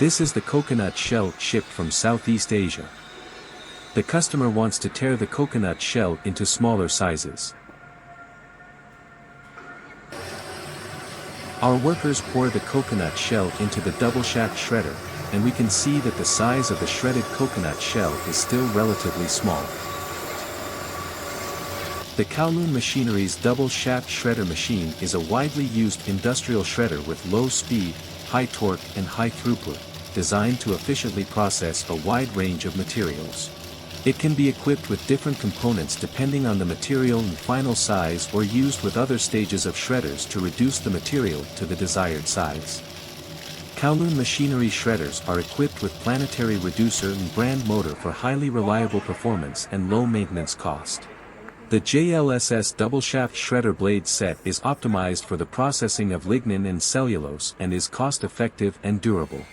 This is the coconut shell shipped from Southeast Asia. The customer wants to tear the coconut shell into smaller sizes. Our workers pour the coconut shell into the double shaft shredder, and we can see that the size of the shredded coconut shell is still relatively small. The Kowloon Machinery's double shaft shredder machine is a widely used industrial shredder with low speed, high torque and high throughput, designed to efficiently process a wide range of materials. It can be equipped with different components depending on the material and final size, or used with other stages of shredders to reduce the material to the desired size. Kowloon Machinery shredders are equipped with planetary reducer and brand motor for highly reliable performance and low maintenance cost. The JLSS double shaft shredder blade set is optimized for the processing of lignin and cellulose and is cost-effective and durable.